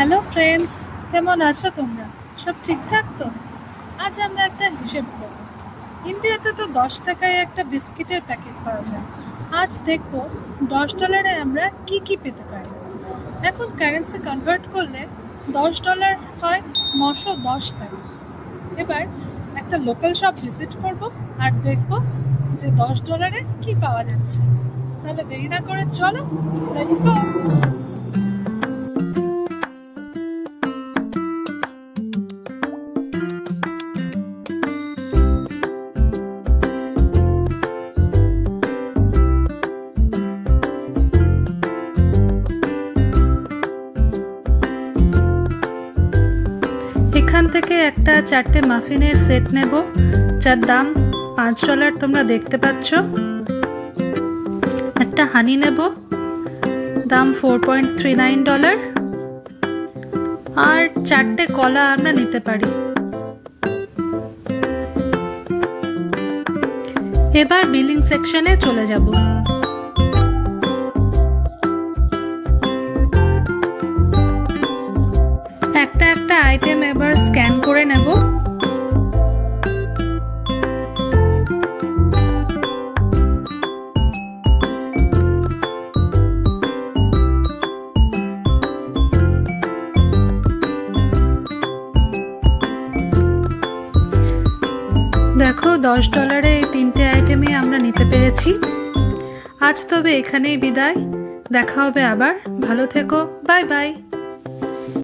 Hello friends, কেমন আছো তোমরা? সব ঠিকঠাক তো? আজ আমরা একটা হিসেব করব। ইন্ডিয়াতে তো 10 টাকায় একটা বিস্কিটের প্যাকেট পাওয়া যায়। আজ দেখব $10 আমরা কি কি পেতে পারি। এখন কারেন্সি কনভার্ট করলে $10 হয় 910 টাকা। এবার একটা লোকাল শপ ভিজিট করব আর দেখব যে $10 কি পাওয়া যাচ্ছে। তাহলে দেরি না করে চলো, লেটস গো। এখান থেকে একটা 4টে মাফিনের সেট নেব, যার দাম $5 তোমরা দেখতে পাচ্ছ। একটা হানি নেব, দাম $4.39। আর 4টে কলা আমরা নিতে পারি। এবার বিলিং সেকশনে চলে যাব। একটা একটা আইটেম এবার স্ক্যান করে নেব। দেখো, $10 এই 3টে আইটেমই আমরা নিতে পেরেছি। আজ তবে এখানেই বিদায়, দেখা হবে আবার। ভালো থেকো, বাই বাই।